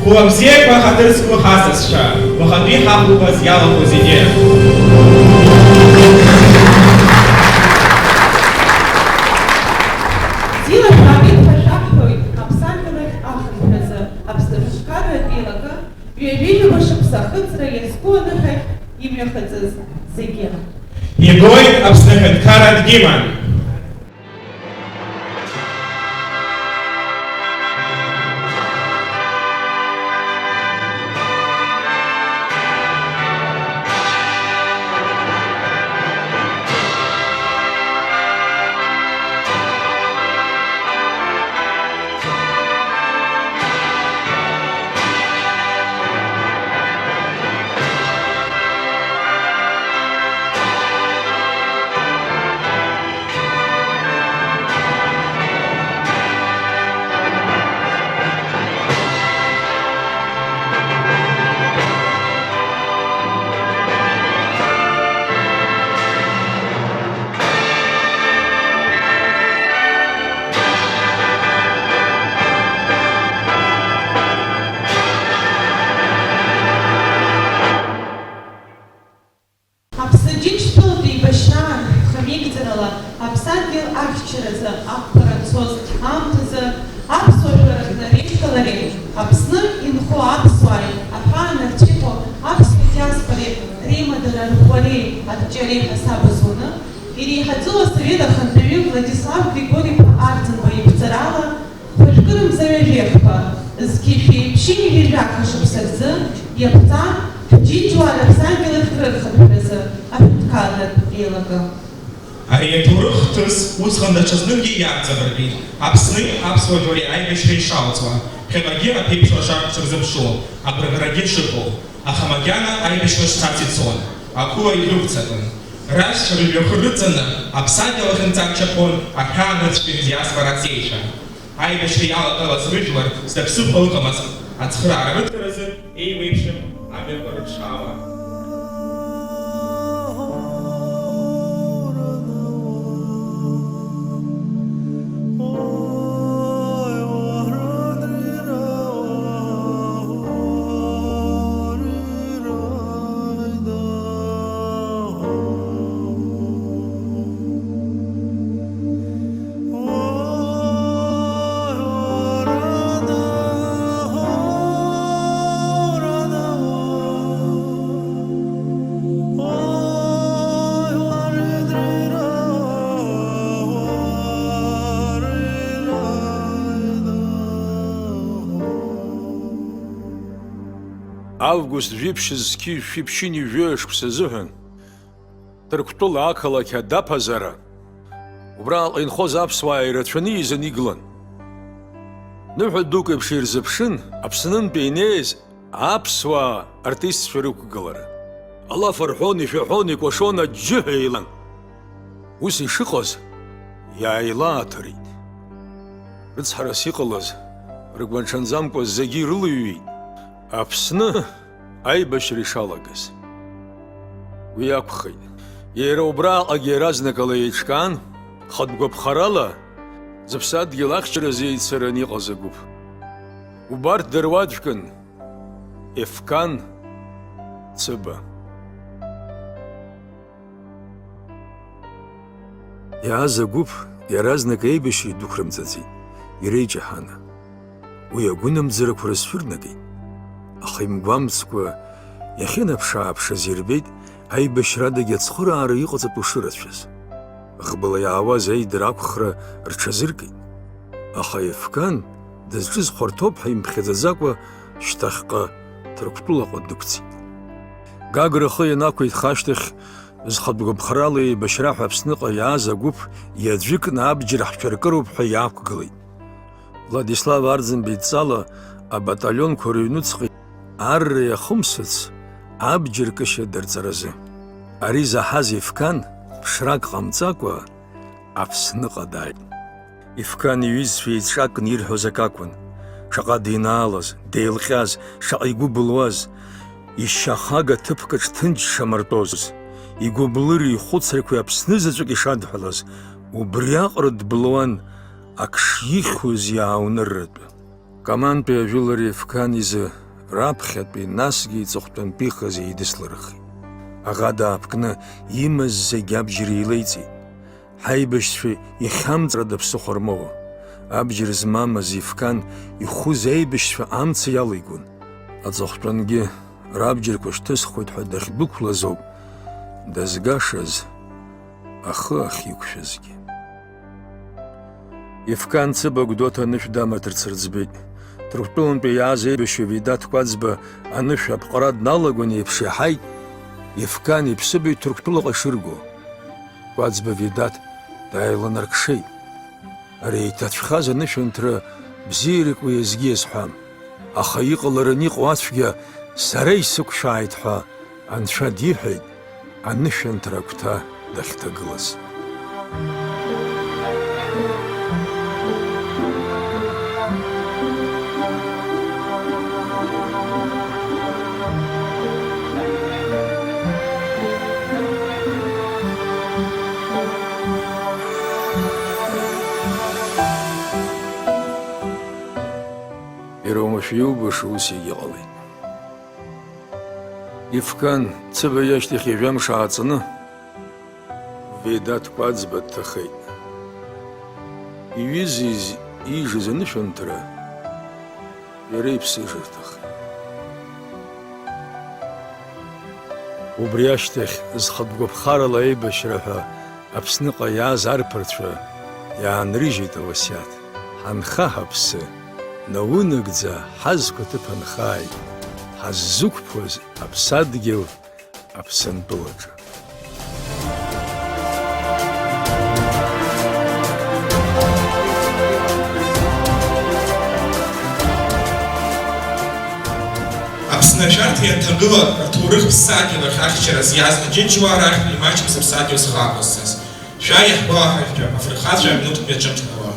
Хуабзек вахатырского хасасша, вахатри хабу возъяла позиде. Зила правит хашахой, абсантелых ахнхаза, абсташкара билака, виявили шапсахыцра ясконахай, имяхазаз зеге. Егой абснахаткара дгиман. Владислав Григорьев Арденова и Пцарала, Фальгырым Завяжевка, Скифи, Пщини Вильяка Шапсерзы, Епта, Джиджу Александр Крыхатпезы, Афиткада Белага. Ариетурых тыз узгандачызның яйца бірбей, апсны апсуа жори айбешрей шауцва, хемагира пепшаша чырзымшо, а програде шипо, а хамагяна айбешна штатицон, а куа и люкцетін. Раз шырылёхырыцына, апсадила хынцак чапон, а ханат шпиндиас варацейша. Айбешрей алатала звыжлар, степсу полкамас, от схрара рыткаразы, и выпшим, а мирварышава. Август випшизки фипщини вешпсы зыгын. Тырктула акалакя дапазара. Убрал инхоз апсвай ратфани изан иглан. Нуху дук эпшир запшин, апсынын пейнез, апсва артист ферук галара. Алла фархони фихони квашона джихейлан. Уси шикоз, яйла атарит. Рыцхара сикалаз, рыгваншанзамкоз заги рылуюит. Аԥсны аибашьра ишалагаз. Уи акәхеит. Иара убраҟагьы иаразнакала еиҿкаан, хатә гәаԥхарала зыԥсадгьыл ахьчаразы еицараны иҟаз агәыԥ. Убарҭ дыруаӡәкын Ефкан Циба. Иааз агәыԥ иаразнак аибашьра идәықәрымҵаӡеит, иреиҷаҳаны. Уи агәынамӡарақәа рызшәырнагеит. Аха имгәамҵкәа иахьынаԥш-ааԥшыз ирбеит аибашьрадагьы ацхыраара иҟаҵатәу шырацәаз. Ӷбала иаауаз аидара ақәхра рҽазыркит. Аха Ефкан дызҿыз хәарҭоуп ҳәа имԥхьаӡаӡакәа шьҭахьҟа Ҭырқәтәылаҟа дықәцеит. Гагра ахы ианақәиҭха ашьҭахь зхатә гәаԥхарала еибашьра ҳәа Аԥсныҟа иааз агәыԥ иаӡәыкны абџьар ҳшәаркыроуп ҳәа иаақәгылеит. Владислав Арӡынба идҵала абаталионқәа рыҩнуҵҟа арра иахымсыц абџьар-кышьа дырҵаразы. Ари заҳаз Ефкан ԥшрак ҟамҵакәа Аԥсныҟа дааит. Ефкан иҩызцәа еицҿакны ирҳәоз ак акәын. Шаҟа дinaалаз, деилҟьаз, шаҟа игәы былуаз, ишьахага ҭыԥкаҿ ҭынч шамартәоз, игәыблыри ихәыцрақәеи Аԥсны заҵәык ишадҳәалаз, убриаҟара дбылуан ак шихьуаз иааунырратәы. Камантәи ажәылари Ефкан изы раԥхьатәи насгьы иҵыхәтәантәи ихаз еидысларахеит. Аӷа даапкны имаз зегь абџьар еилеиҵеит. Ҳаибашьцәа ихьамҵрада ԥсыхәа рмоуа. Абџьар змамыз Ефкан ихәыз аибашьцәа амца иалигон. Аҵыхәтәангьы рабџьарқәа шьҭысхуеит ҳәа дахьдәықәлазоуп дазгашаз ахы ахьиқәшәазгьы. Ефкан Циба Гәдоуҭа анышә дамаҭырц рыӡбеит. Ҭырқәтәылантәи иааз аибашьҩы Ведат Кәаӡба анышә апҟара дналагон еиԥш иаҳаит Ефкан иԥсыбаҩ Ҭырқәтәылаҟа ишырго. Кәаӡба Ведат дааиланаркшеит. Ари иҭацәхаз анышәынҭра бзиарак уи азгьы иазҳәам. Аха иҟалараны иҟоу ацәгьа сара исықәшәааит ҳәа Анцәа диҳәеит анышәынҭра агәҭа дахьҭагылаз. Иара уамашәа иубаша ус егьыҟалеит. Ефкан Циба иашьҭахь ижәамш ааҵаны Ведат Кәаӡба дҭахеит. Иҩызыз иижыз анышәынҭра иара иԥсы ижырҭахеит. Убри ашьҭахь зхатә гәаԥхарала аибашьра ҳәа Аԥсныҟа иааз арԥарцәа иаанрыжьит ауасиаҭ. Ҳанха ҳаԥсы наунагӡа ҳазқәа ҭыԥ анхааит, ҳаззықәԥоз аԥсадгьыл Аԥсынтәылаҿы. Аԥсны ашәарҭа ианҭагыла рҭоурых ԥсадгьыл ахь ахьчараз иааз аџьынџьуаа рахьтә имаҷыз аԥсадгьыл зхаақәызцаз. Шәа иаҳгәалаҳаршәа афырхацәа аҩнуҭҟа иаҿымҭуа.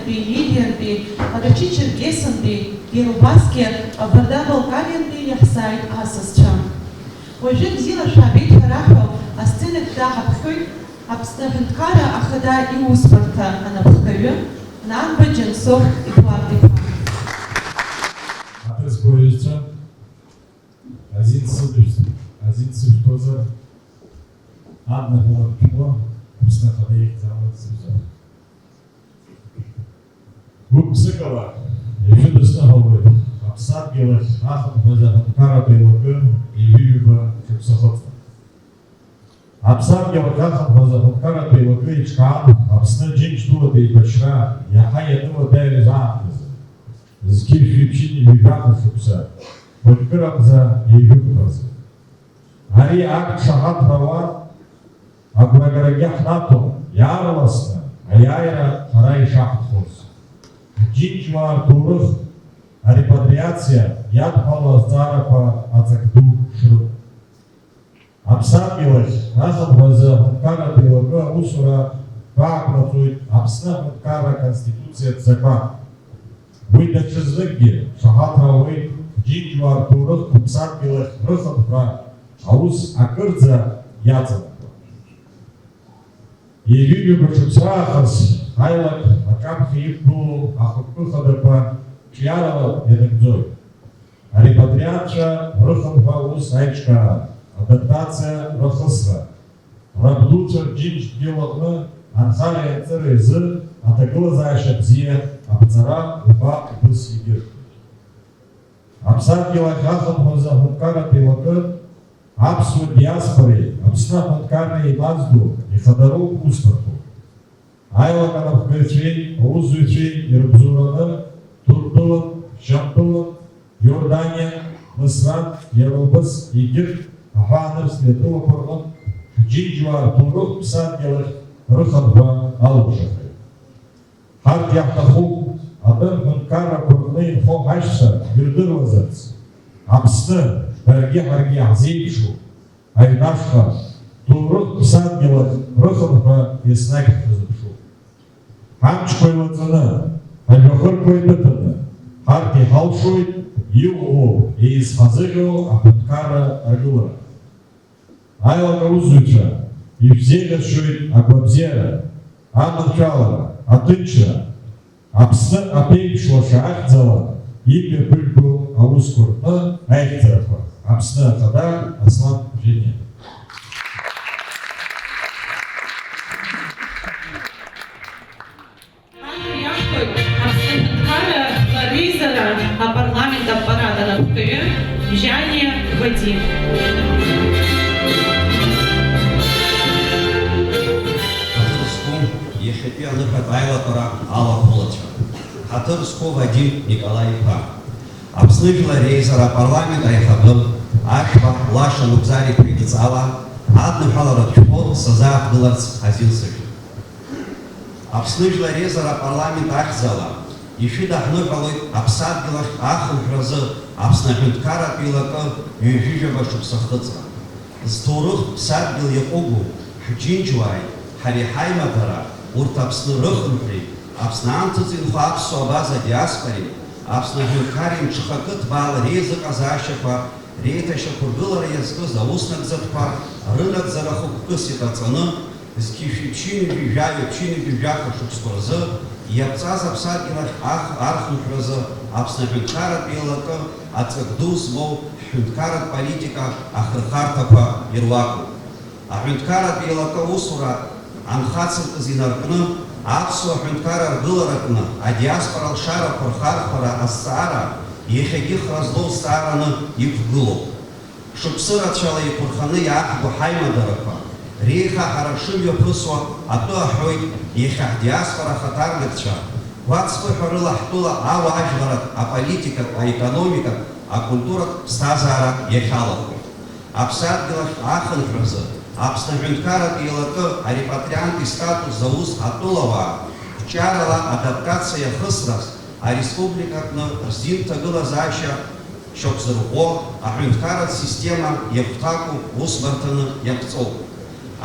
Арменианби, Лидианби, Агачи Черкесанби, Елбаске, Барда-Балкарианби, Яхсайд, Асасчан. Уажәы бзиала шәаабеит ҳәа раҳәо, асценахь даҳаԥхьоит Аԥсны Аҳәынҭқарра Ахада Иусбарҭа анапхгаҩы Нанба Џьансоф Эдуард-иԥа. Адрес поезда 11 Адна Пилотпило, Аԥсны Ахада Ихьӡала Сыбза. Гәык-ԥсыкала ижәы дысныҳәалоит Аԥсадгьыл ахь ахынҳәаз Аҳәынҭқарратә еилакы ижәы-ҩба шықәсахыҵуа. Аԥсадгьыл ахь ахынҳәаз Аҳәынҭқарратә еилакы иҿкаан Аԥсны џьынџь дуатәи еибашьра иаҳа ианыладаҩыз аамҭазы зқьышәи-ԥшьыни ҩажәаха шықәса хәыҷкырамза еижәықәтәазы. Ари акт шаҳаҭрауа агәрагарагьы ҳнаҭон иаарласны аиааира ҳара ишаҳҭахоз. Џьынџьуаа рҭоурых арепатриациа иадҳәало азҵаарақәа аҵак ду шрымоу. Аԥсадгьыл ахь ахынҳәаз Аҳәынҭқарратә еилакы аусура ҳәаақәнаҵоит Аԥсны Аҳәынҭқарра Конституциатә закәан. Уи даҽазныкгьы шаҳаҭрауеит џьынџьуаа рҭоурыхқәа Аԥсадгьыл ахь рыхынҳәра аус акырӡа иаҵанакуа. Ижәы-ҩба шықәса раахыс аилак аҿаԥхьа иқәгылоу ахықәкы хадақәа ҿиарала ианагӡоит. Арепатриантцәа рыхынҳәа аус аиҿкаара, адаптациа рахысра, рабдуцәа рџьынџь дгьыл аҟны анхара-ианҵыра изы аҭагылазаашьа бзиа аԥҵара убақ убыс егьырҭоит. Аԥсадгьыл ахь ахынҳәаз Аҳәынҭқарратә еилакы аԥсуа диаспореи Аԥсны Аҳәынҭқарреи еимаздо ихадароу усбарҭоуп. Аилак анапхгаҩцәеи аусзуҩцәеи ирыбзоураны Ҭырқәтәылан, Шьамтәылан, Иордания, Мысран, иара убас егьырҭ аҳәаанырцәтәи атәылақәа рҟнытә ҳџьынџьуаа рҭоурых ԥсадгьыл ахь рыхынҳәа алымшахеит. Ҳарҭ иаҳҭахуп атәым ҳәынҭқаррақәа рҟны инхо ҳаишьцәа ирдыруазарц Аԥсны даргьы ҳаргьы иаҳзеиԥшу аҩнашҟа ҭоурых ԥсадгьыл ахь рыхынҳәа еснагь ҳазыԥшуп. Ҳамчқәа еилаҵаны, ҳажәҩахырқәа еиҭыҵаны, ҳарҭ иҳалшоит иӷәӷәоу, еизҳазыӷьоу аҳәынҭқарра аргылара. Аилак аусзуҩцәа ишәзеиӷьасшьоит агәабзиара, аманшәалара, аҭынчра, Аԥсны аԥеиԥшлаша ахьӡала имҩаԥырго аусқәа рҟны аихьӡарақәа. Аԥсны Ахада Аслан Жениа. Апарламент аппарата напхгаҩы Жьаниа Вадим. Иахьатәи аныҳәатә аилатәара алахәылацәа. Ҳаҭыр зқәу Вадим Николаи-иԥа. Аԥсны Жәлар Реизара апарламент аихатәы ашәа Лаша Нугзар-иԥа идҵала адныҳәаларатә шәҟәы сазааҭгыларц ҳазинсыжьит. Аԥсны Жәлар Реизара апарламент ахьӡала ишәыдаҳныҳәалоит Аԥсадгьыл ахь ахынҳәразы Аԥсны Аҳәынҭқарратә еилакы ҩажәижәаба шықәса хыҵра. Зҭоурых ԥсадгьыл иаҟәыгоу ҳџьынџьуааи ҳареи ҳаимадара урҭ Аԥсны рыхынҳәреи, Аԥсны амҭаӡа инхо аԥсуа база диаспореи, Аԥсны Аҳәынҭқарреи мҽхакы ҭбаала реизыҟазаашьақәа, реиҭашьақәыргылара иазкыз ауснагӡатәқәа рынагӡара хықәкыс иҟаҵаны зқьышәи-ԥшьыни ҩажәаҩи-ԥшьыни ҩажәаха шықәсқәа рзы иаԥҵаз Аԥсадгьыл ахь архынҳәразы Аԥсны Аҳәынҭқарратә еилакы аҵак ду змоу ҳҳәынҭқарратә политика ахырхарҭақәа ируакуп. Аҳәынҭқарратә еилакы аусура анхацыркыз инаркны аԥсуа ҳәынҭқарра аргылараҟны адиаспора алшарақәа рхархәара азҵаара иахьагьы хра злоу зҵаараны иқәгылоуп. Шықәсы рацәала иқәырханы иаахго ҳаимадарақәа реихаҳара шымҩаԥысуа атәы аҳәоит иахьа ҳдиаспора ахаҭарнакцәа гәаҵхыҳәа рыла ҳтәыла ауаажәларатә, аполитикатә, аекономикатә, акультуратә ԥсҭазаара иахьалахоит. Аԥсадгьыл ахь ахынҳәразы Аԥсны Аҳәынҭқарратә еилакы арепатриант истатус заус атәылауаа ҿиарала адаптациа иахысраз ареспубликаҟны рзинҭагылазаашьа шьақәзырӷәӷәо аҳәынҭқарратә система иагәҭакәу усбарҭаны иаԥҵоуп.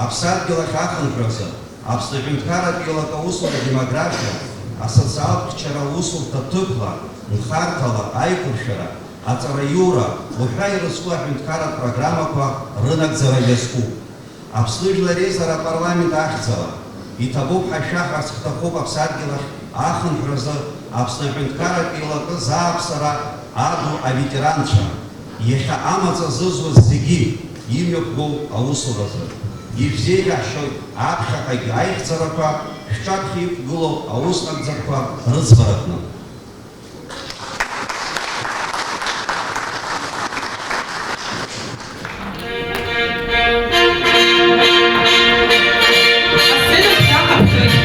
Аԥсадгьыл ахь ахынҳәразы Аԥсны Аҳәынҭқарратә еилакы аусура демографиа, асоциалтә усурҭа ҭыԥла, нхарҭала, аиқәыршәара, аҵараиура, уҳәа ирызку аҳәынҭқарратә программақәа рынагӡара иазкуп. Аԥсны Жәлар Реизара апарламент ахьӡала иҭабуп ҳашәахарц ҳҭахуп Аԥсадгьыл ахь ахынҳәразы Аԥсны Аҳәынҭқарратә еилакы зааԥсара аду аветеранцәа, иахьа амаҵ азызуаз зегьы имҩаԥгоу аусуразы. Ишәзеиӷьаҳшьоит аԥхьаҟагь аихьӡарақәа шәҿаԥхьа иқәгылоу ауснагӡарқәа рыӡбарақәны.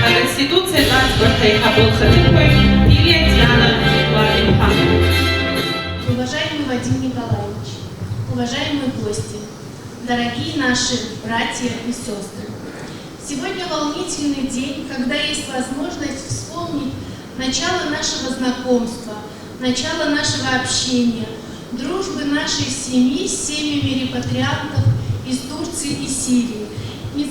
Конституция Зальцбурга и Хабол-Хатынкой Лилия Диана Варенхан. Уважаемый Вадим Николаевич, уважаемые гости, дорогие наши братья и сестры, сегодня волнительный день, когда есть возможность вспомнить начало нашего знакомства, начало нашего общения, дружбы нашей семьи с семьями репатриантов из Турции и Сирии, из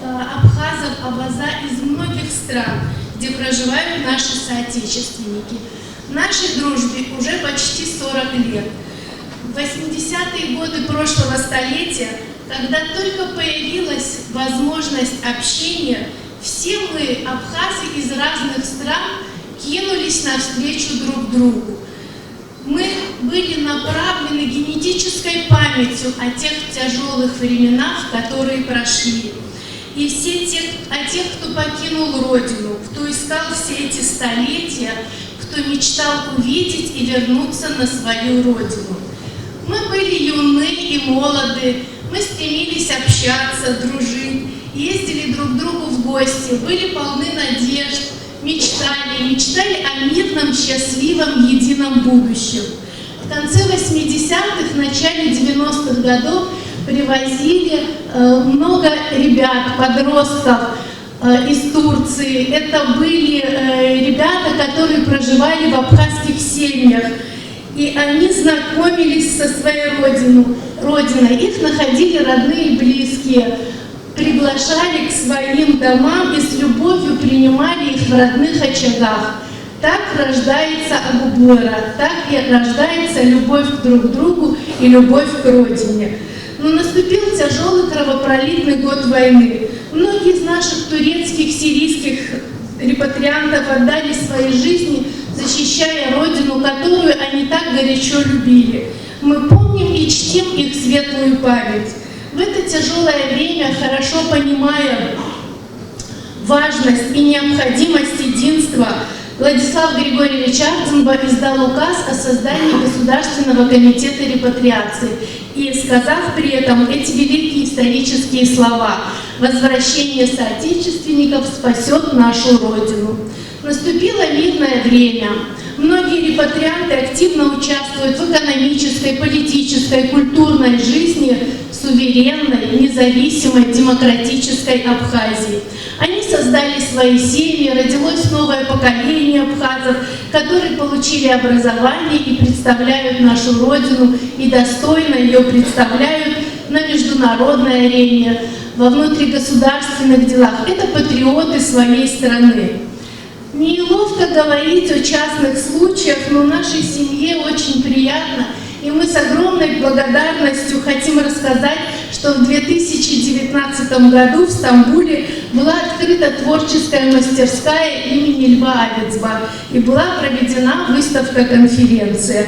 абхазов, абаза, из многих стран, где проживают наши соотечественники. Нашей дружбе уже почти 40 лет. В 80-е годы прошлого столетия, когда только появилась возможность общения, все мы, абхазы из разных стран, кинулись навстречу друг другу. Мы были направлены генетической памятью о тех тяжелых временах, которые прошли. И о тех, кто покинул Родину, кто искал все эти столетия, кто мечтал увидеть и вернуться на свою Родину. Мы были юны и молоды, мы стремились общаться, дружить, ездили друг к другу в гости, были полны надежд, мечтали о мирном, счастливом, едином будущем. В конце 80-х, начале 90-х годов привозили много ребят, подростков из Турции. Это были ребята, которые проживали в абхазских семьях. И они знакомились со своей родиной. Их находили родные и близкие, приглашали к своим домам и с любовью принимали их в родных очагах. Так рождается Агубора, так и рождается любовь друг к другу и любовь к родине. Но наступил тяжелый кровопролитный год войны. Многие из наших турецких, сирийских репатриантов отдали свои жизни, защищая родину, которую они так горячо любили. Мы помним и чтим их светлую память. В это тяжелое время, хорошо понимая важность и необходимость единства, Владислав Григорьевич Ардзинба издал указ о создании Государственного комитета репатриации и сказав при этом эти великие исторические слова: «Возвращение соотечественников спасет нашу Родину». Наступило мирное время. Многие репатрианты активно участвуют в экономической, политической, культурной жизни суверенной, независимой, демократической Абхазии. Они создали свои семьи, родилось новое поколение абхазов, которые получили образование и представляют нашу Родину, и достойно ее представляют на международной арене, во внутригосударственных делах. Это патриоты своей страны. Неловко говорить о частных случаях, но нашей семье очень приятно, и мы с огромной благодарностью хотим рассказать, что в 2019 году в Стамбуле была открыта творческая мастерская имени Льва Авицба и была проведена выставка-конференция.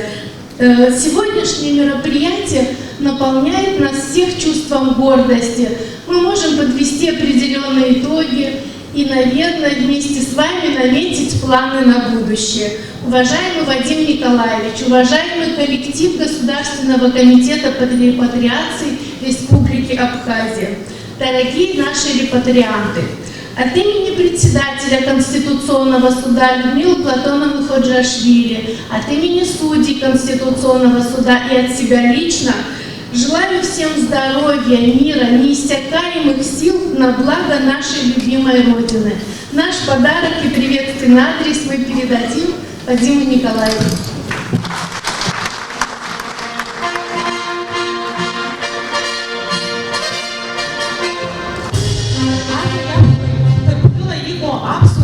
Сегодняшнее мероприятие наполняет нас всех чувством гордости. Мы можем подвести определенные итоги и, наверное, вместе с вами наметить планы на будущее. Уважаемый Вадим Николаевич, уважаемый коллектив Государственного комитета по репатриации Республики Абхазия, дорогие наши репатрианты, от имени председателя Конституционного суда Людмилы Платоновны Ходжашвили, от имени судей Конституционного суда и от себя лично желаю всем здоровья, мира, неиссякаемых сил на благо нашей любимой Родины. Наш подарок и приветственный адрес мы передадим Вадиму Николаевичу.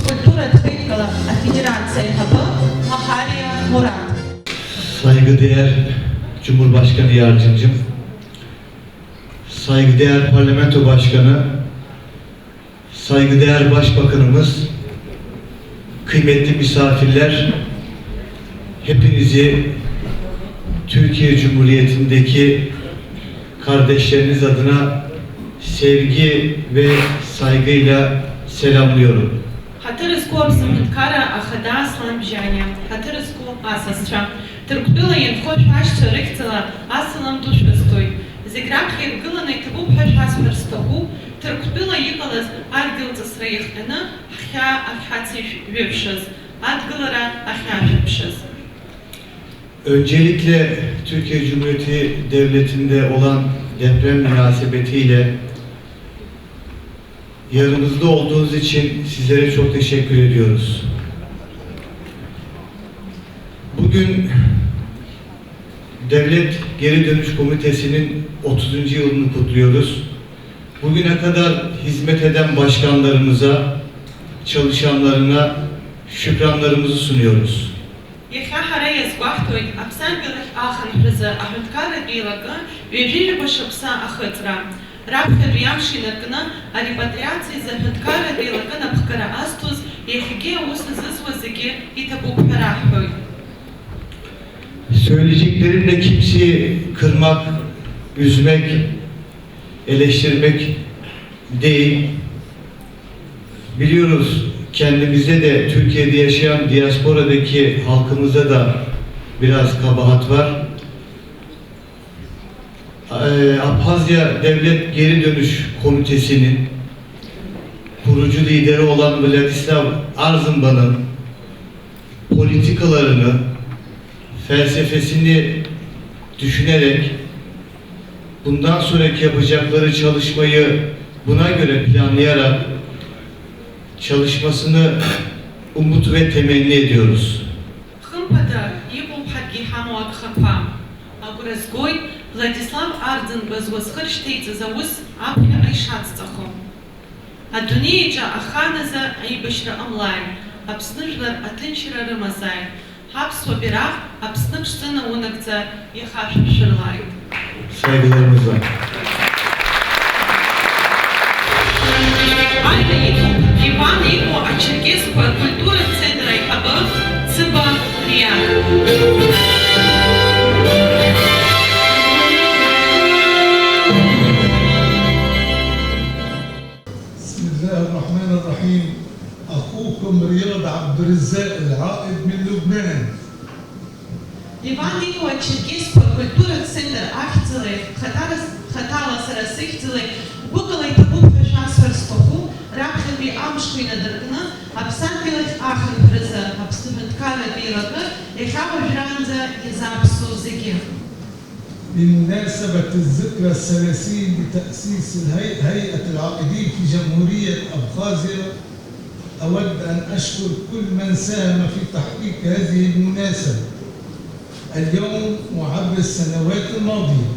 Культура Тхейкала, Saygıdeğer Cumhurbaşkanı Yardımcım, saygıdeğer Parlamento Başkanı, saygıdeğer Başbakanımız, kıymetli misafirler, hepinizi Türkiye Cumhuriyeti'ndeki kardeşleriniz adına sevgi ve saygıyla selamlıyorum. Hatırızku absımıtkara ahada aslan bjanya, hatırızku asasça. Türkdüla yenkoş haşçı rıktıla asılan duşustoy. Zigrak yergılanay tıbub haşhas hırstohu, Türkdüla yıkalız adgıltı sırayıqını ahya ahhatsi vöpşüz, adgılara ahya vöpşüz. Öncelikle Türkiye Cumhuriyeti Devleti'nde olan deprem münasebetiyle yanımızda olduğunuz için sizlere çok teşekkür ediyoruz. Bugün Devlet Geri Dönüş Komitesi'nin 30. yılını kutluyoruz. Bugüne kadar hizmet eden başkanlarımıza, çalışanlarına şükranlarımızı sunuyoruz. Yekha yazgahtoy apsan gılıq ahın hızı ahıtkara bilağı vejiri başıpsa ahıtra. Rapka duyam şinakına repatriatsiya zahıtkara bilağı napıkara astuz yekige usızız vazıge itabuk parahkoy. Söyleyeceklerimle kimseyi kırmak, üzmek, eleştirmek değil. Biliyoruz kendimizde de Türkiye'de yaşayan diasporadaki halkımıza da biraz kabahat var. Abhazya Devlet Geri Dönüş Komitesi'nin kurucu lideri olan Vladislav Arzımban'ın politikalarını, felsefesini düşünerek bundan sonraki yapacakları çalışmayı buna göre planlayarak çalışmasını umut ve temenni ediyoruz. Хымпада ибум хагги хамуак хапам. Агуразгой Владислав Ардын базвазхыр штейца заус апхя айшаццахом. Адунеиджа аханаза айбашра онлайн. Апсныжлар атынчра рымазай. Хапсва бирах апсныпшсына унакца яхашпшырлай. Saygılarımızla. Айда Иван Иго Черкесского культуры центра ИХБ ЦБ РИА. بسم الله الرحمن الرحيم. أخوكم رياض عبد الرزاق العائد من لبنان. Иван Иго Черкесского культуры центра акцилы хатала сарасыхтилы бугалай табук хашасверстоху рапхаби амшкуйна дыркна апсанпилых ахын прыза апстывынткара билагы эхава жранза езапсу зиги. بمناسبة الذكرى الثلاثين لتأسيس هيئة العائدين في جمهورية أبخازيا، أود أن أشكر كل من ساهم في تحقيق هذه المناسبة اليوم وعبر السنوات الماضية.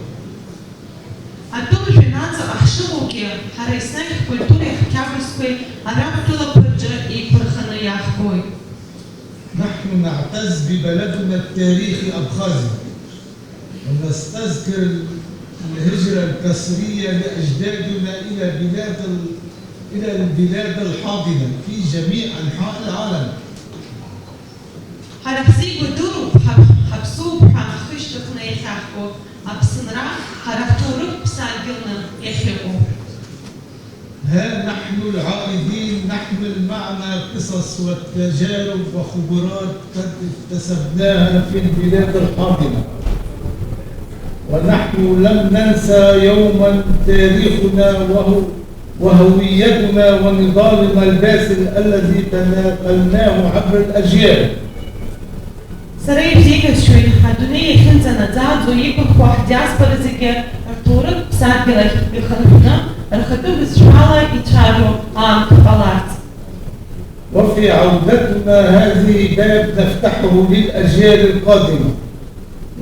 Атыл жинанза ахшымуки харайснах культуре хкябрской арабтула пырджа и пырханы яхбой. نحن نعتز ببلدنا التاريخي أبخازيا ونستذكر الهجرة الكسرية لأجدادنا إلى البلاد الحاضنة في جميع أنحاء العالم. Харахзи гудуру хабсу хахыштыхны яхбо апсынра характуру псагилны яхбо. ها نحن العائدين نحمل معنا قصص والتجارب وخبرات قد اكتسبناها في البلاد الحاضنة، ونحن لم ننسى يوما تاريخنا وهويتنا ونضالنا الباسل الذي تناقلناه عبر الأجيال. Сарай бзигашуй адуней хинца надзадзу икон хуах диаспорызике артуры псагилах иханхна архату визжала и чару капаларц. وفي عودتنا هذه باب نفتحه للأجيال القادمة،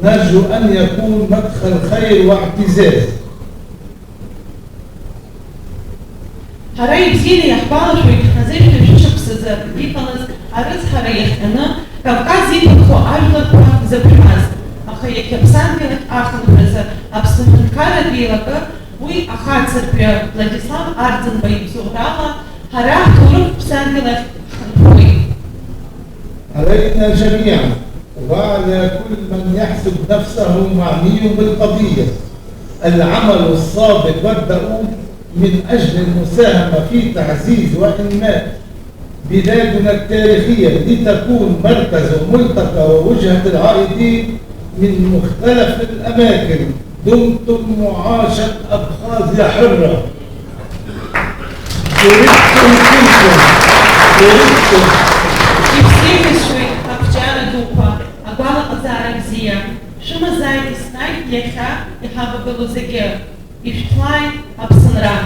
نرجو أن يكون مدخل خير واعتزاز. Харай бзили яхбалашуй назывший шишапсызы иконыз арыз харай яхтана Кавказ икон ху ажлы прав запрямаз. Ахаяки Апсангелых Аханхрыза Апсанханкара Билага Уи Ахацарпия Владислав Ардзенбай Зурала Харах Туров Апсангелых Ханхруи. علينا جميعا وعلى كل من يحسب نفسه معني بالقضية العمل الصادق والدؤوب من أجل المساهمة في تعزيز وإنماء بلادنا التاريخية لتكون مركز وملتقى ووجهة العائدين من مختلف الأماكن. دمتم معاشة أبخازيا حرة. И следующий Акчара Дупа, Агала Азаракзия, Шумазайти Снайт Леха и Хаба Белузеге, Ифтлайн Апсанра.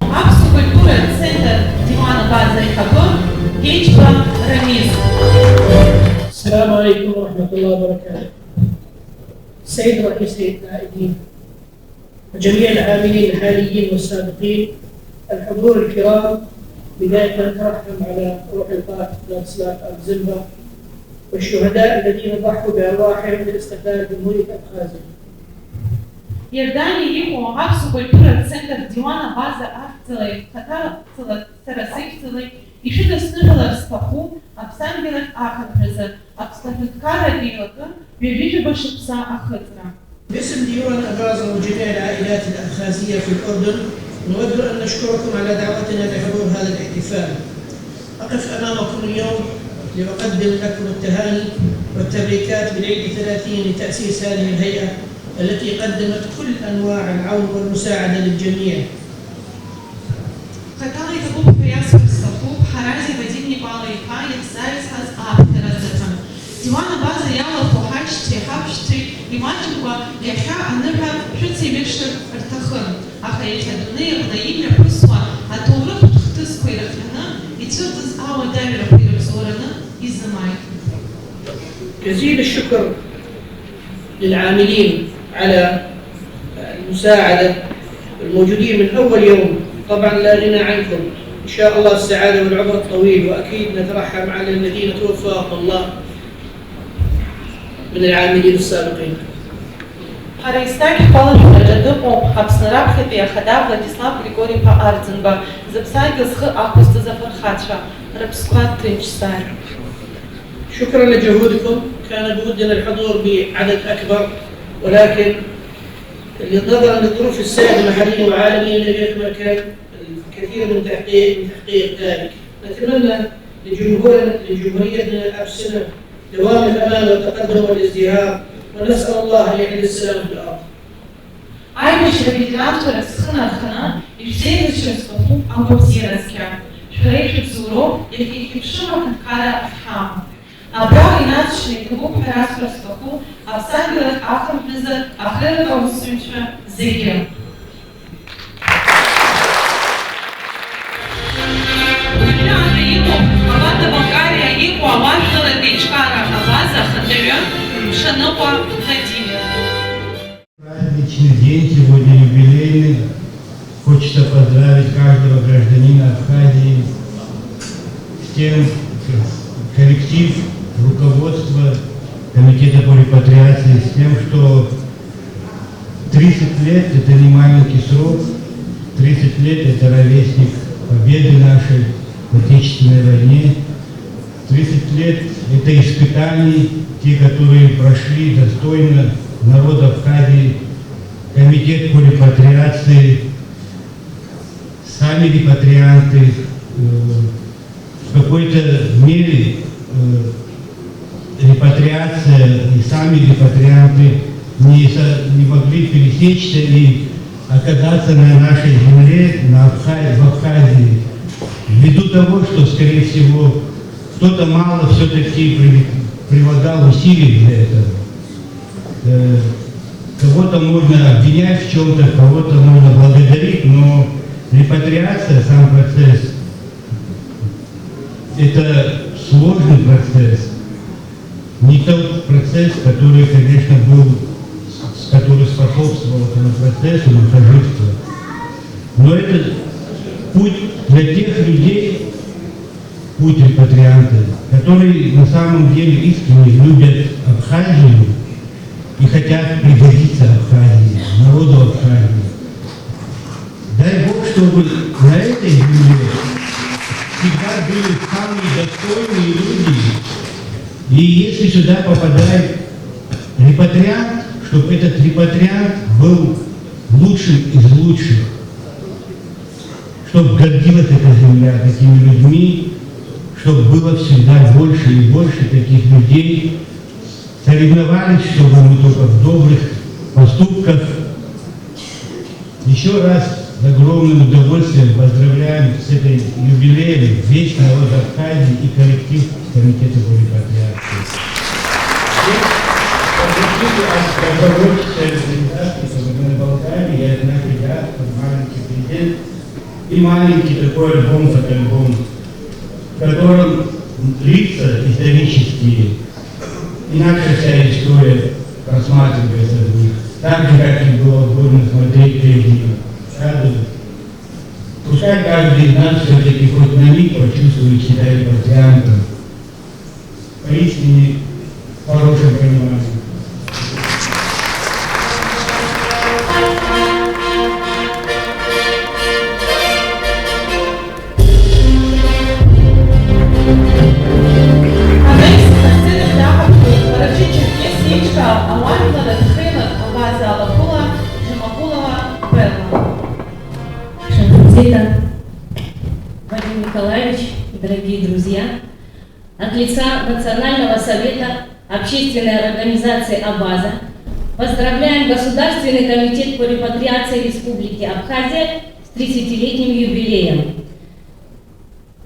Апсу культура Центр Дивана База и Хабон, Гейчба Рамиз. السلام عليكم ورحمة الله وبركاته. السيد رئيس النائبين وجميع العاملين الحاليين والسابقين، الحضور الكرام، بداية نترحم على روح القائد لادسلاف أبزنبا والشهداء الذين ضحوا بأرواحهم لاستقلال جمهورية أبخازيا. Yerdan Yimu Apsu Kultura Центр Дивана База Акцелы, Катара Царасыктелы, и Шида Сныгала в Спаху, Апсангелых Аханхрыза, Апстахуткара Билака, Бюджи Башипса Ахатра. باسم ديوان أبرازة وجميع العائلات الأبخازية في الأردن، نود أن نشكركم على دعوتنا لحضور هذا الاحتفال. أقف أمامكم اليوم لأقدم لكم التهاني والتبريكات بالعيد 30 لتأسيس هذه الهيئة التي قدمت كل أنواع العون والمساعدة للجميع. Хотела и забыл приятствовать стопу, Харази Вадим Небала и Каев, Зайц Хаз Ахтеразатан. Дивана База Яла Пухачти, Хапшти и Мачуга, Яха Анырга, Шуци Мишер Артахан, Ахаиха Дуны, Наимля Прусва, Атура Хтыс Пирахана, и Цютас Ава Давира Пирахзорана из Замай. جزيل الشكر للعاملين على المساعدة الموجودين من أول يوم. طبعا لا غنى عنكم، إن شاء الله السعادة والعمر الطويل، وأكيد نترحم على الذين توفاهم الله من العاملين السابقين. Харайстаки положено жадупом Апснараб Хапиахада Владислав Григорьевна Ардзенба, Запсайгл Схы Акуста Зафархатша, Рабсклад Тринчсар. شكرا لجهودكم، كان بودنا الحضور بعدد أكبر، ولكن نظرا لظروف السائد محليا وعالميا لم يكن مكان الكثير من تحقيق ذلك. نتمنى لجمهوريتنا أبسنة دوام الأمان والتقدم والازدهار، ونسأل الله أن يحل السلام في الأرض. Айна Шрабидиатора Сханархана и следующую стопу Амбурзиранская, Шрейшик Зуро и Фикшима Ханкара Ахам. Абрау и нацшный клуб Харасра стопу, Апсангелых Ахампиза, Ахрера Каусунча, Зегер. Команда Болгария и Куамархала Бичкара Абаза Хандарен Шанопа Владимир. Праздничный день, сегодня юбилейный. Хочется поздравить каждого гражданина Абхазии с тем, коллектив, руководство Комитета по репатриации, с тем, что 30 лет – это не маленький срок, 30 лет – это ровесник победы нашей в Отечественной войне, 30 лет – это испытаний, те, которые прошли достойно народ Абхазии, Комитет по репатриации, сами репатрианты, в какой-то мере репатриация и сами репатрианты не могли пересечься и оказаться на нашей земле, в Абхазии, ввиду того, что, скорее всего, кто-то мало все-таки прилагал усилий для этого. Кого-то можно обвинять в чем-то, кого-то можно благодарить, но репатриация, сам процесс, это сложный процесс. Не тот процесс, который, конечно, который способствовал этому процессу нахождения. Но это путь для тех людей, путь репатрианта, которые на самом деле искренне любят Абхазию и хотят пригодиться Абхазии, народу Абхазии. Дай Бог, чтобы на этой земле всегда были самые достойные люди. И если сюда попадает репатриант, чтобы этот репатриант был лучшим из лучших, чтобы гордилась эта земля такими людьми, чтобы было всегда больше и больше таких людей, соревновались, чтобы мы только в добрых поступках. Еще раз с огромным удовольствием поздравляем с этой юбилеем весь народ Абхазии и коллектив комитета по репатриации. Я знаю, я маленький президент и маленький такой альбом, фотоальбом, в котором лица исторические и наша вся история просматривается в них. Так же, как и было больно смотреть прежде. Пускай каждый из нас все-таки хоть на миг почувствует себя репатриантом. Поистине в хорошем понимании. Вадим Николаевич, дорогие друзья, от лица Национального совета общественной организации «Абаза» поздравляем Государственный комитет по репатриации Республики Абхазия с 30-летним юбилеем.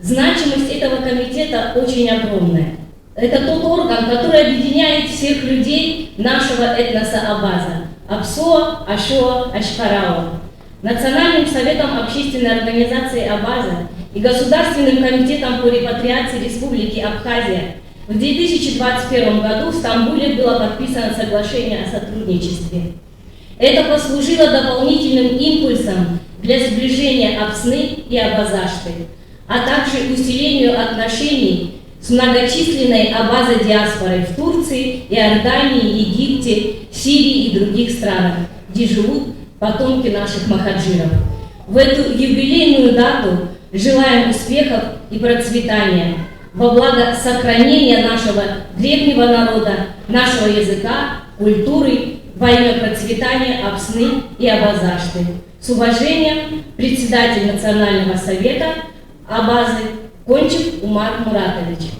Значимость этого комитета очень огромная. Это тот орган, который объединяет всех людей нашего этноса Абаза – Апсуа, Ашуа, Ашкарао. Национальным советом общественной организации «Абаза» и Государственным комитетом по репатриации Республики Абхазия в 2021 году в Стамбуле было подписано соглашение о сотрудничестве. Это послужило дополнительным импульсом для сближения Апсны и Абазашты, а также усилению отношений с многочисленной абаза-диаспорой в Турции, Иордании, Египте, Сирии и других странах, где живут потомки наших махаджиров. В эту юбилейную дату желаем успехов и процветания во благо сохранения нашего древнего народа, нашего языка, культуры, во имя процветания Апсны и Абазашты. С уважением, председатель Национального совета Абазы Кончев Умар Муратович.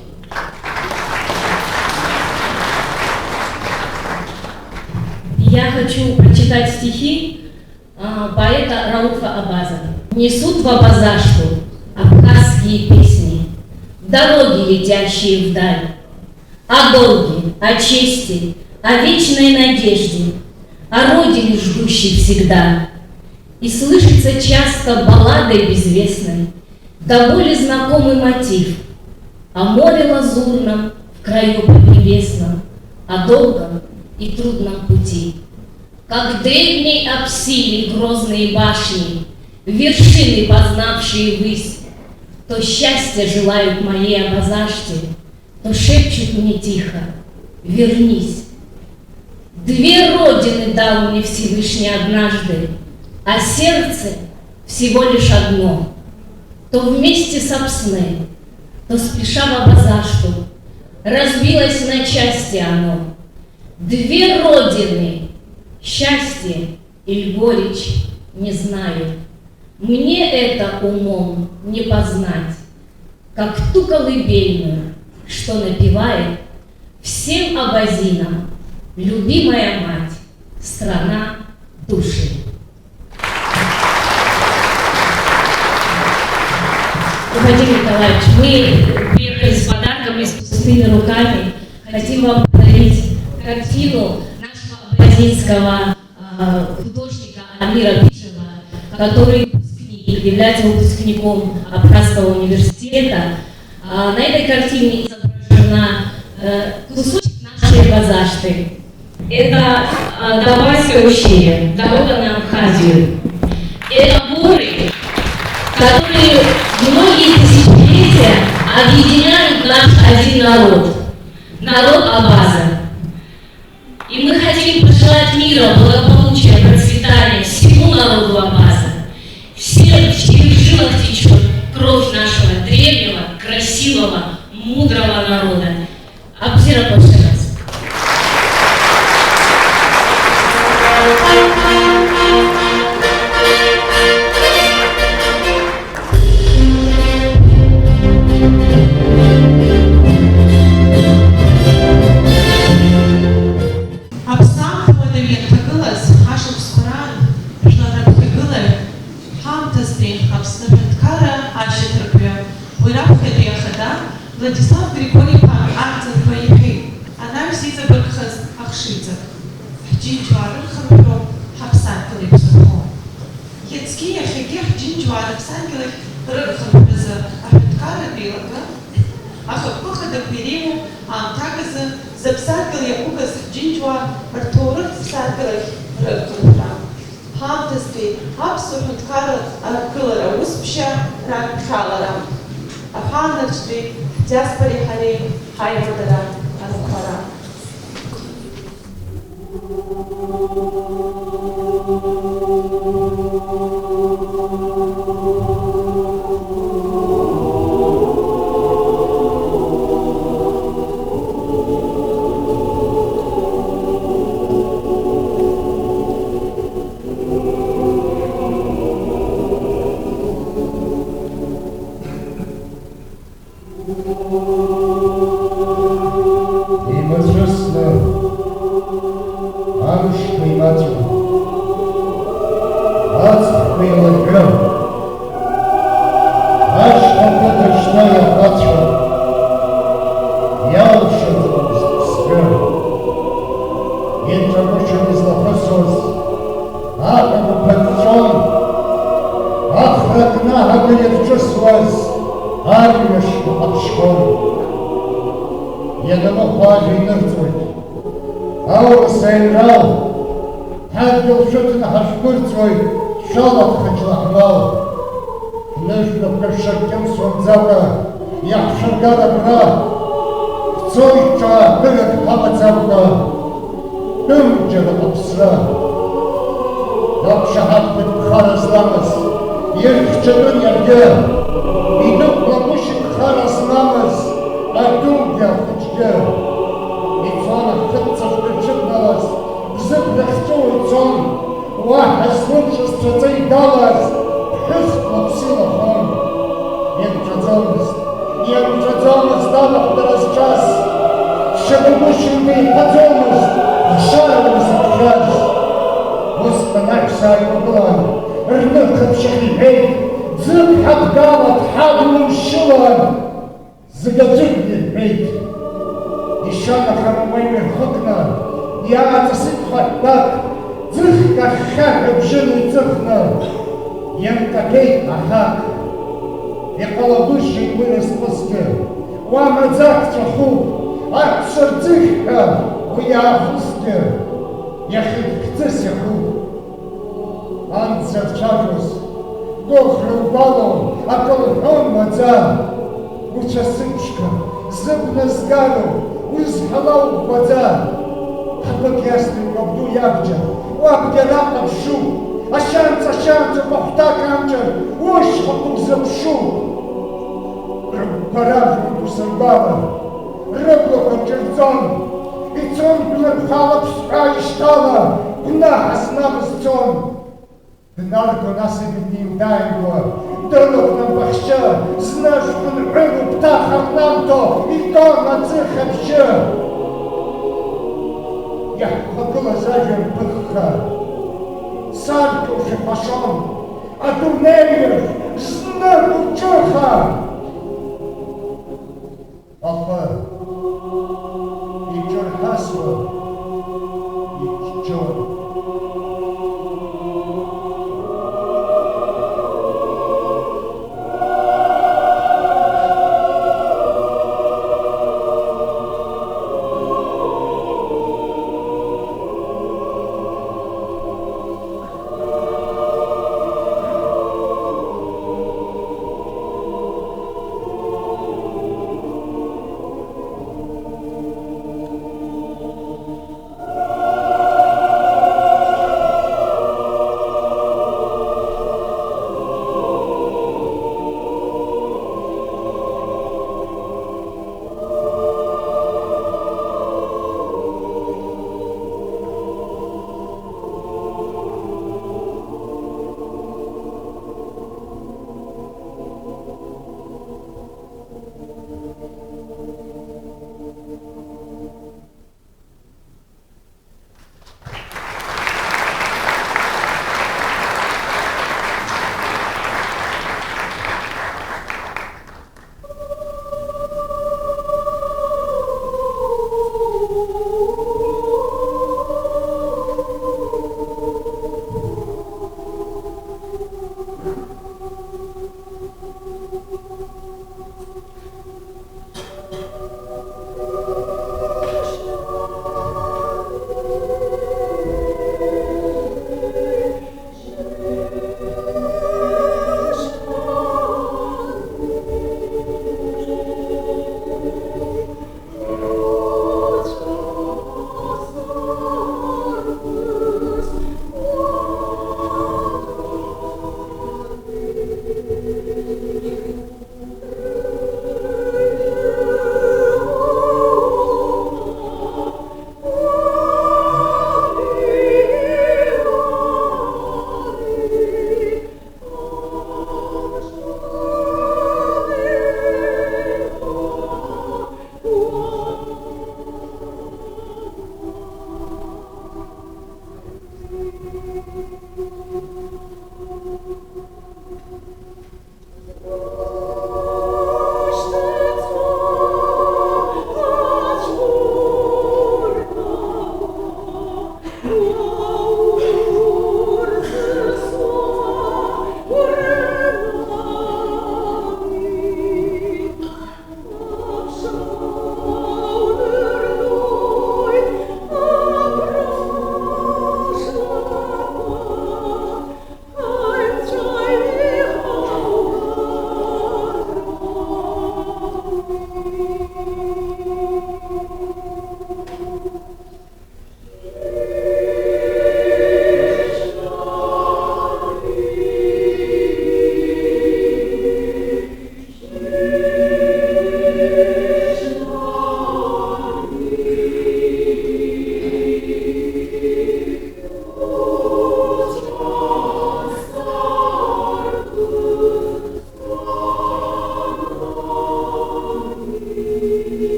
Я хочу прочитать стихи поэта Рауфа Абаза. Несут в Абазашту абхазские песни, дороги, летящие вдаль, о долге, о чести, о вечной надежде, о родине, ждущей всегда. И слышится часто балладой безвестной, до боли знакомый мотив о море лазурном в краю поднебесном, о долгом и трудном пути. Как древней Апсиле грозные башни, вершины, познавшие высь, то счастья желают моей Абазаште, то шепчут мне тихо: вернись. Две родины дал мне Всевышний однажды, а сердце всего лишь одно. То вместе с Апсной, то спеша в Абазашту, разбилось на части оно. Две родины, счастье или горечь, не знаю. Мне это умом не познать, как ту колыбельную, что напевает всем абазинам любимая мать, страна души. Вадим Николаевич, мы приехали с подарком и с пустыми руками. Хотим вам подарить картину нашего абазинского художника Амира Бишева, который является выпускником Абхазского университета. На этой картине изображена кусочек нашей Абазашты. Это Давайское ущелье, дорога на Абхазию. Это горы, которые многие тысячелетия объединяют наш один народ, народ Абаза. И мы хотим пожелать мира, благополучия, процветания всему народу Абаза. Всем, в чьих жилах течет кровь нашего древнего, красивого, мудрого народа. Абзира Пашинас. Владислав Григорий Пан, акцент воехи. Она взица бърхаз ахшица. Джинджуарым хампро хапсан калипсахо. Яцки яхегех джинджуарым сангелых рырхам бізі ахыткара билага. Ахыппыха да перему антагазы запсаргал яугаз джинджуар арторых саргалых рырхам. Хамтасты апсу ахыткара аркылара успша рак халарам. Афаначты диаспоре хари хайвадара анукара.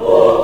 Oh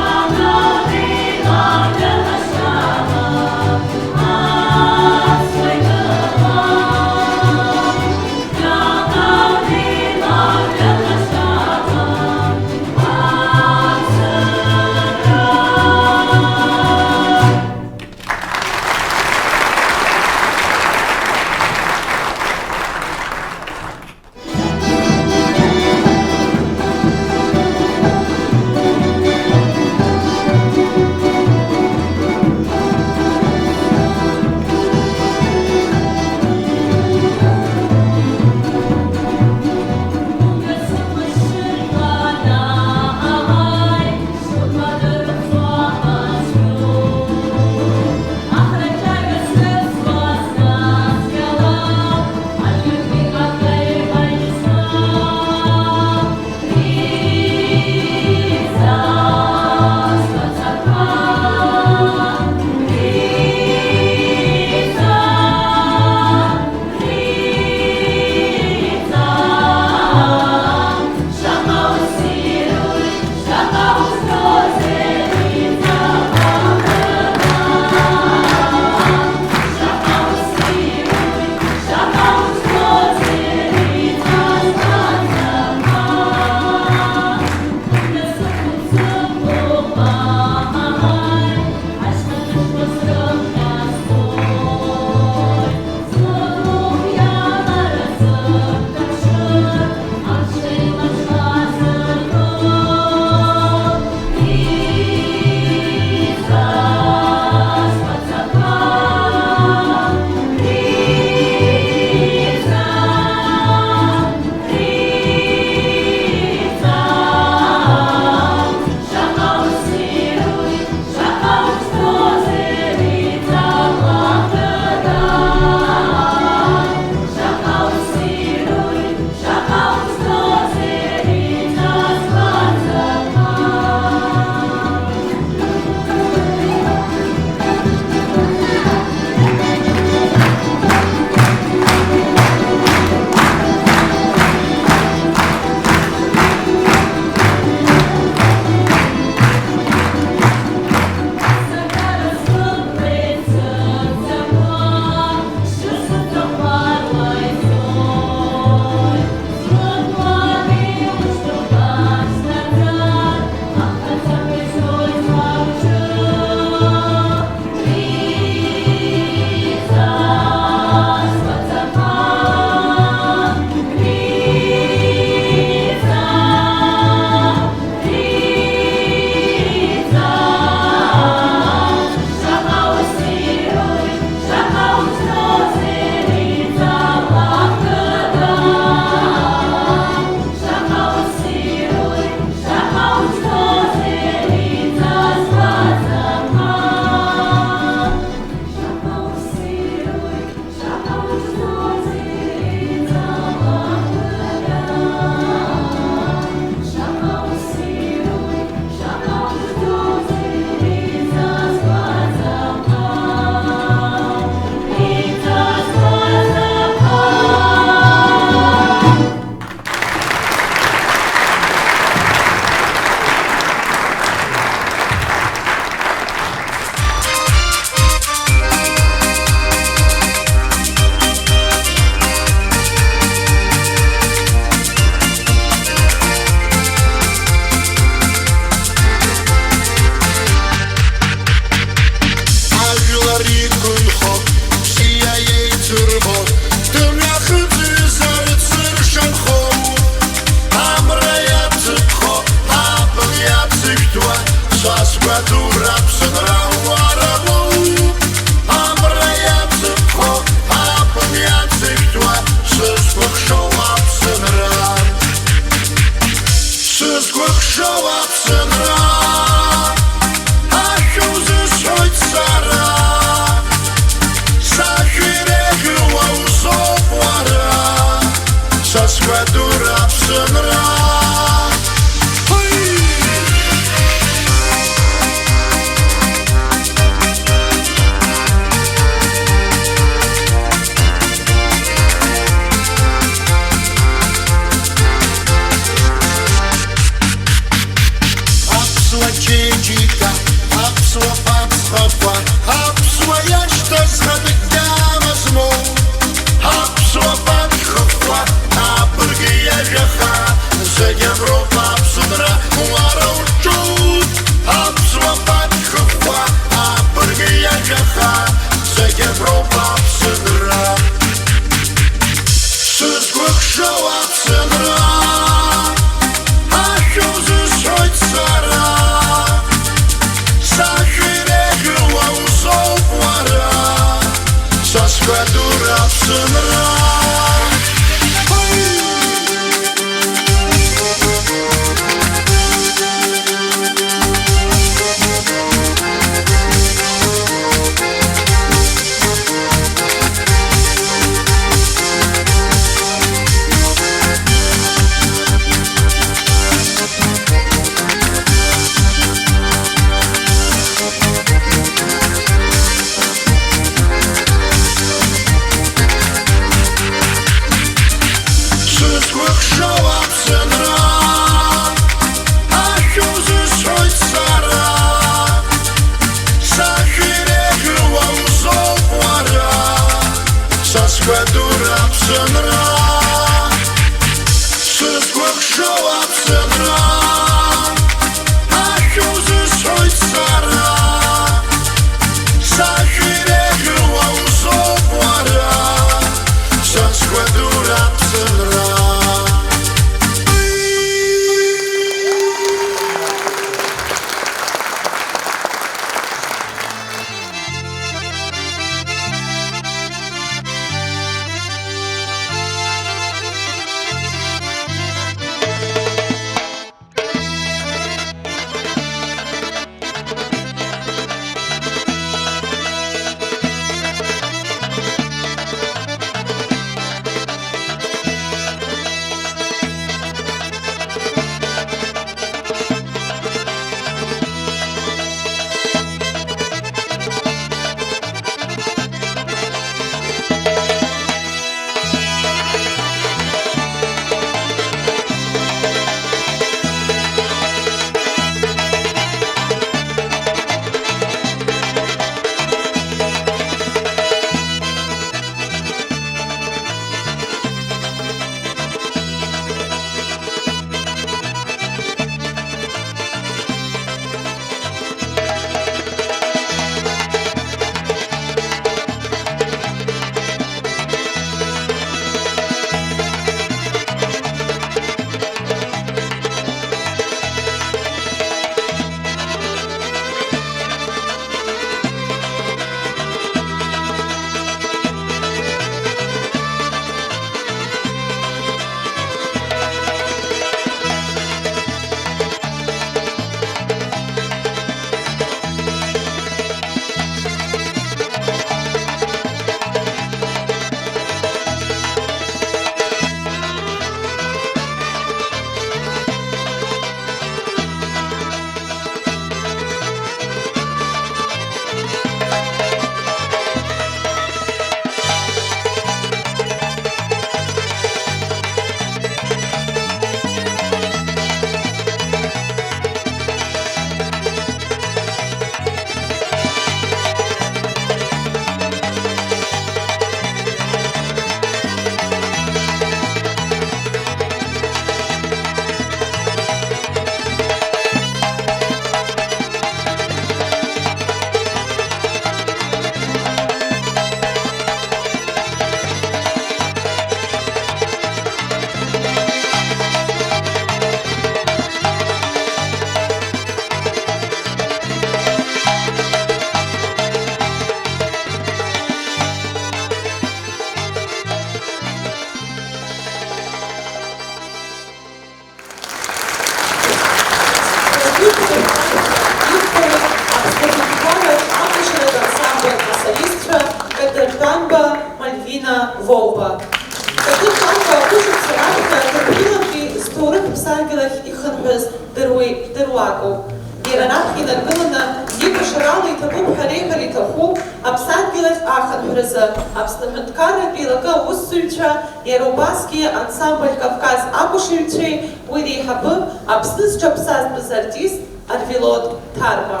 инаргыланы икашарала иҭабуп ҳәа реиҳәара иҭаху Аԥсадгьылахь ахынҳәразы Аԥсны Аҳәынҭқарратә Еилакы аусзуҩцәа, иара убасгьы ансамбль Кавказ акәашаҩцәеи, уи реиҳабы Аԥсны зҿаԥсазтәыз артист Арвелод Ҭарба.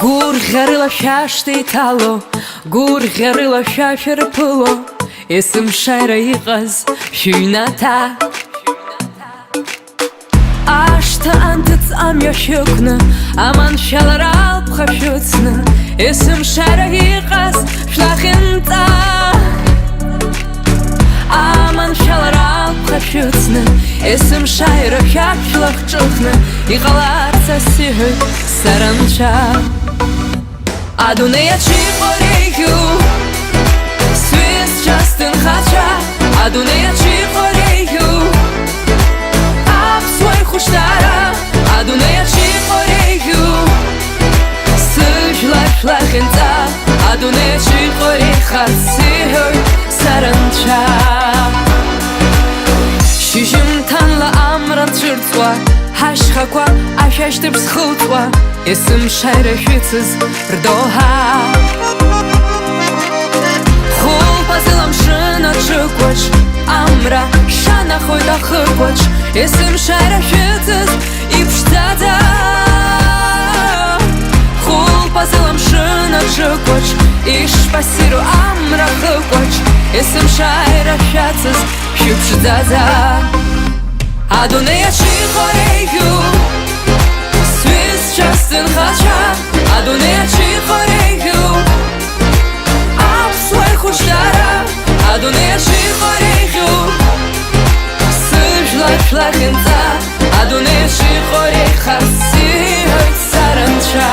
Гәырӷьарыла шәашҭа иҭало, гәырӷьарыла шәашәырԥыло, есымшаира иҟаз шәыҩнаҭа. Ашҭа анҭыҵ амҩа шәықәны, аманшәалара алԥха шәыцны, есымшаира иҟаз шәлахьынҵа. Аманшәалара алԥха шәыцны, есымшаира шәашәлахҿыхны, иҟаларц асиҳәоит саранцәа. Адунеи аҽиҟореиӷьу сҩызцәа сҭынхацәа, адунеи аҽиҟореиӷьу аԥсуа ихәышҭаара, адунеи аҽиҟореиӷьу сыжәлар шәлахьынҵа, адунеи аҽиҟореихарц сиҳәоит саранцәа. Шьыжьымҭанла амра цәырҵуа, ҳашьхақәа ашәашьҭыб зхылҵуа, есымшаира шәыцыз рдоуҳа. Хәылԥазы амшын аҽыкәаҿ, амра шанахоит ахықәаҿ, есымшаира шәыцыз иԥшӡаӡа. Хәылԥазы амшын аҽыкәаҿ, ишпассиру амра хықәаҿ, есымшаира шәыцыз шәыԥшӡаӡа. Адунеи аҽиҟореиӷьу сҩызцәа сҭынхацәа, адунеи аҽиҟореиӷьу аԥсуа ихәышҭаара, адунеи аҽиҟореиӷьу сыжәлар шәлахьынҵа, адунеи аҽиҟореихарц сиҳәоит саранцәа.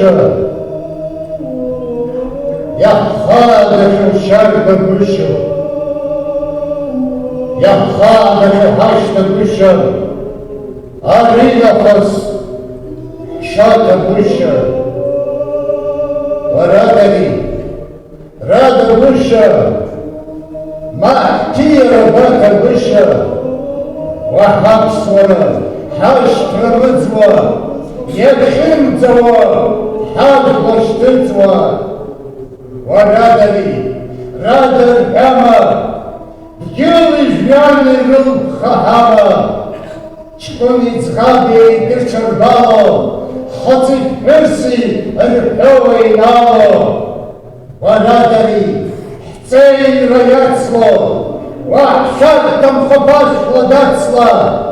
Бабуша, я хада шар Бабуша, я хада хашта Буша, Арина хас шата Буша, Варадали, Рада Буша, Махтира Бата Буша, Вахабствора, Хаштрабыцва, Ядхимцева, Хадбаштыцва, Варадали, Радар Хама, Гилы Жвяны Руб Хахама, Чкуниц Хаби Дырчарбало, Хоцик Перси Рпёвой Нало, Варадали, Цей Рояцло, Вахшаттам Хабаш Владацла,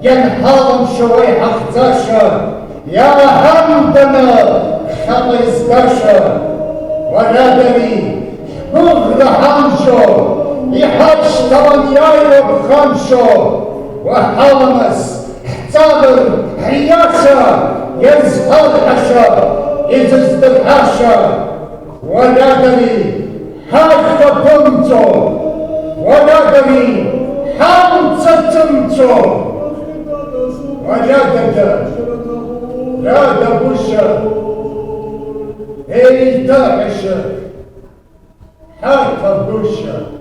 Янхалам Шавай Ахцаша, Я Хамдана Хамайзгаша, Варадали, Буграхамшо, И Хаштаван Яйроб Хамшо, Вахаламас, Цадр, Хияша, Язхадхаша, Изыздыгхаша, Варадали, Хашта Пунцо, Варадали, Хамца Цумцо, Варадада, Рада Буша, Эйдагаша, Харта Буша.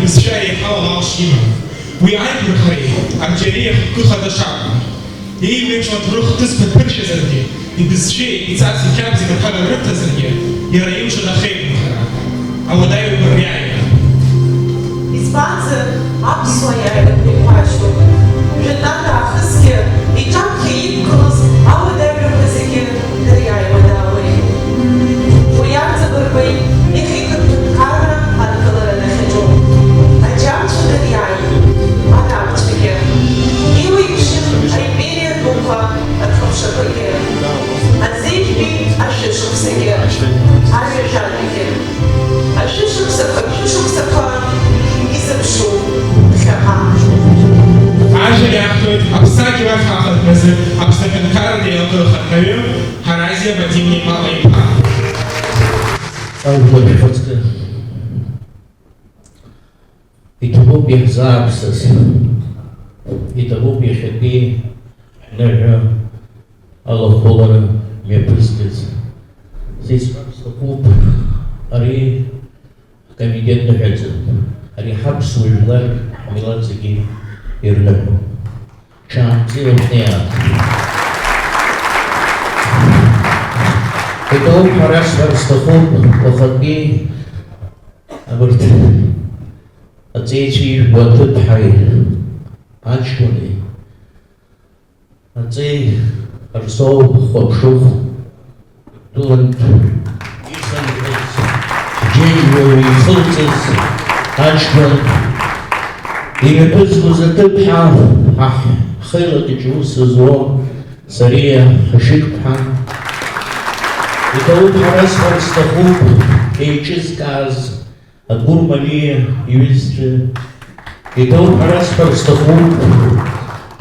بسشاري حاول عشيمة ويعيب الخري أرجليه كل خدشان يجي مش متروح تثبت برشة زندي يبز شيء يتعسي كابزي من خلال ربطة زندي يرى يمشي لخير من خلال أو دايو بالرعاية Испанцы обсвояли припачку. Житата хыски и там хииккус, а вы дайвер хызики дыряй водавы. Уянцы гырбый, и хикат кара откалара нахиджу. А джамчу дыряй, а дамчике. И уикшин, а империя духа от хопшапыки. А зейшби, а шишуксике, а режаннике. А шишуксака, عاجل يحدث أبساكي وفاقة مثل أبساك الكار دي يقول خطنوية هنازية بديني ما غيبها أول بحثك يتبو بيحزاب أبساس يتبو بيحبي نرجع الله خولر ميبرسكز زيس سقوب أري كميديت نحزب أري حبس وجلال ميلاد زكي يرنبو شام زيو اثنين إدوم حرس فرستخوب وخطبي أبرت أتيجي وطب حي أجوني أتي أرسو خبشوخ دون January 30th, أجمل يمتزغ زتبحة خيلة جوس زوار سريع خشيك بحان يتوب حرس فرستخوب يجز كاز أدور مالية يوزر يتوب حرس فرستخوب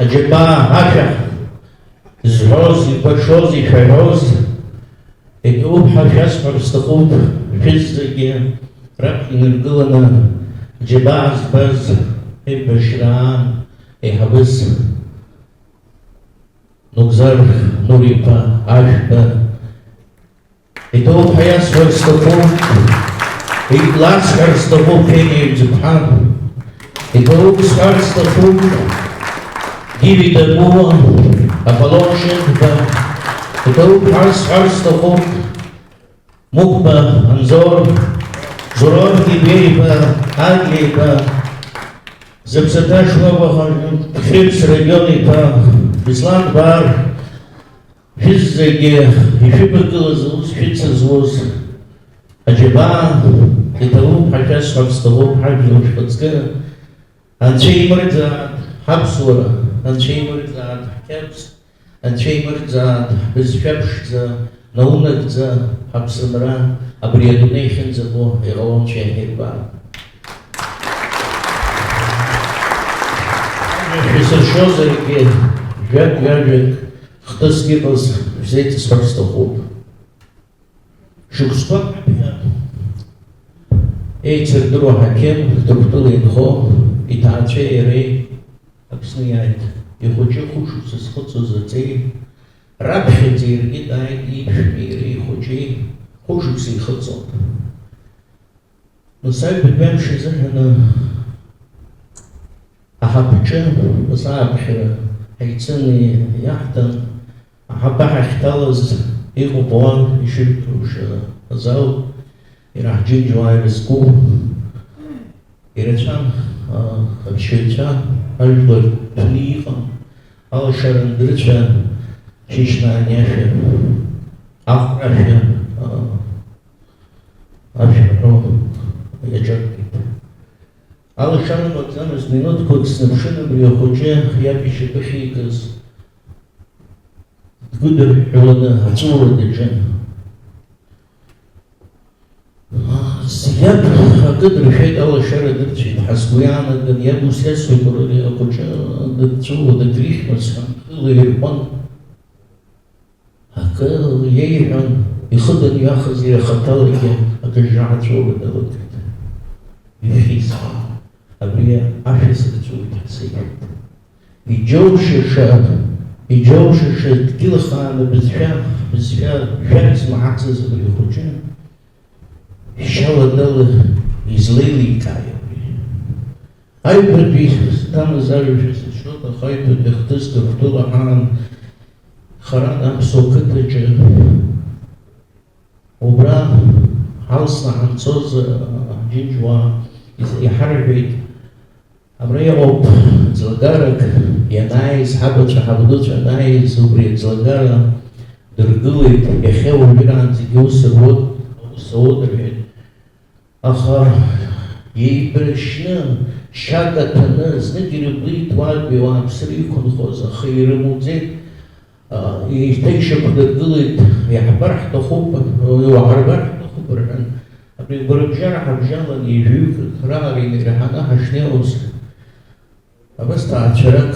أجبا عشا زروزي بشوزي شروز يتوب حرس فرستخوب فيزيكي رقي نرقلنا جباز بز بشران حبس نقزر نوريبا عشبا يتوب حياس فرستخوب يتلاس فرستخوب كيني بزبحان يتوب فرستخوب جيبي دموع أبالوشن يتوب حرس فرستخوب مقبا انزور زرار كبيرة عاجلة زبزتا شوابا خيبس رجوني با بسلان بار فيزيجي يشبك الزوز فيتس الزوز أجبا يتوب حجاس فرستغوب حجوش فتسكرا أنشي مرزاد حبسورة أنشي مرزاد حكبس أنشي مرزاد بزفبش نونك زا حبسمرا أبريدونيشن زبو إغوان شهير با حسن شوزر كي جاك جاجك خطسكي بس زيت سفرستخوب شوك سبق اي تردرو حكيم تربطل يدخو يتعطي إيري أبسنيات يخوشي خوشو سسخطسو زتي رابشة زيرجي دايدي بشميري خوشي خوشو سي خطسو نصيب بمشي زهنا أحبتش وصعب حرا هيتسني يحتن أحبها اختلز إيغو بوان يشبكوش زاو يراح جين جواي رزقو يرتشان خبشيتشان أجبر تنيقا أو شرندرتشان شيشنا نياشا أخراشا أشعرو يجربي أو شان مكزامس минут كنت سنبشنا بريوخوجي خيابي شبخي كز تقدر حولنا هتورة دجان سياب قدر شيء أول شر درتشي حسبيانا دن يابو سياسو يقولي أخوجي دتشو دتريش مسحن خلي يربان هكا ييران يخدن ياخذ يخطالك أكجعت شو بدلك يخيس أبريا عفيس تسوي تحسين يجوش شاد كل خانة بزفاء شاكس معاكسز بالخوجين شاو دل يزليلي كايو Айберби там заржется что-то хайпы дехтыстов тулахан харана псокытычы убра халсна анцоз джинжва يحربي أمريكا زلجارك ينايز حبتش حبتش ينايز وبريد زلجارة درجوي يخاول بيران زيوس الود الصوت الرهيد آخر يبرشنا شاقة تناز نجري بليت والبي وابسري كن خوز خير موزيد يتيشب درجوي يحبرح تخوب وعربرح تخوب رهن أبي برجع حبجالا يجيك راري نرحنا حشنيوس بس تعشرك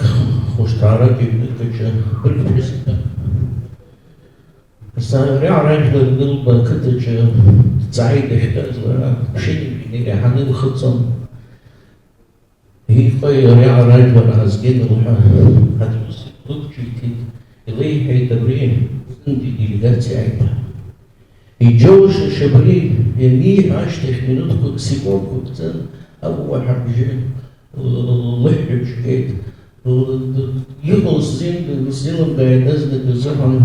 خوش تعرك يبنك بركبسك بس رع رجل القلب كتج سعيد احتاج لها شيء نرحنا الخطم هي قي رع رجل عزقين الروح هدوس لقجيتي إليه هي تبريه عندي ديليغات سعيدة يجوش شبري يمي عشتك منوتكو سيبوكو تن أول حبجين لحب شكيت يخلص زين بقيدازن بزهن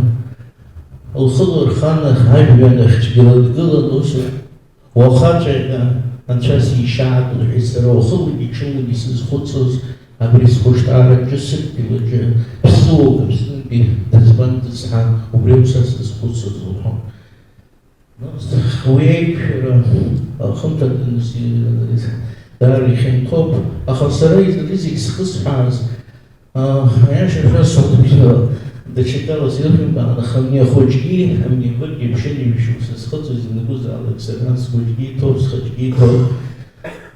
الخضر خانة هاجبين اختجلت قلت نوسر وخاجة أنشاس يشاعد الحسر وخضر يكشن بيسز خدسوس أبريس خوشت عارك جسد بلجة بسوق بسن بي تزبان تزحان وبريوساس خدسوس الحن خويك خمتة داري خنطوب أخر سرايز رزق سخص حاز عياش الفاس صوت بيها دشتالا سيرفين بعد خمني خوجي همني بدي بشني بشوف سخص زنقوز على السناس خوجي توب خوجي توب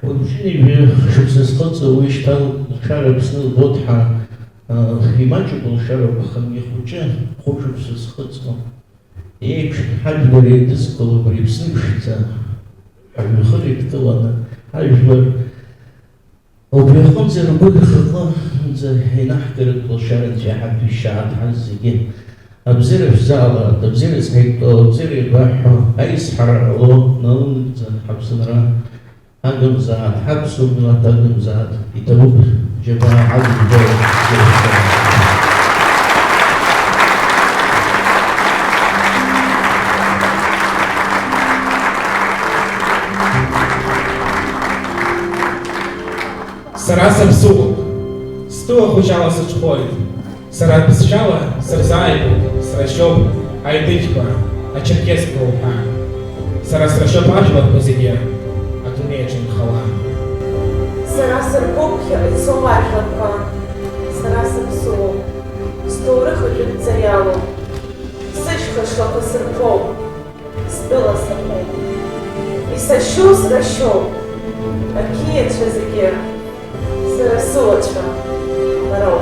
وبشني بشوف سخص ويشتغل شارب سن البطحة يماجبل شارب خمني خوجي خوجي سخص يكش حاجة ريدس كله بريبسن بشتا حاجة خليك توانا حاجة وبيخون زي ربك خطا زي هنحكر الشارع زي حد في الشعب حزقين أبزر في زعلة أبزر سعيد أبزر البحر أي سحر الله نون حبسنا هنجم زاد حبس من تنجم زاد يتبوك جماعة عدد Сара сапсук, стуа хучала сачхой, сара писчала, сарзайку, сращоп, айдычка, а черкеска уха. Сара сращоп ажват позиге, а тунечен хала. Сара сарпопхя и соважлатка, сара сапсук, стуры хожит заялу, сычка шлака сарпоп, сбила сарпоп. И сащу сращоп, а киет шазиге, Сарасочка, народ.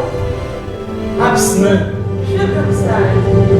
Апсны. Ширком ставить.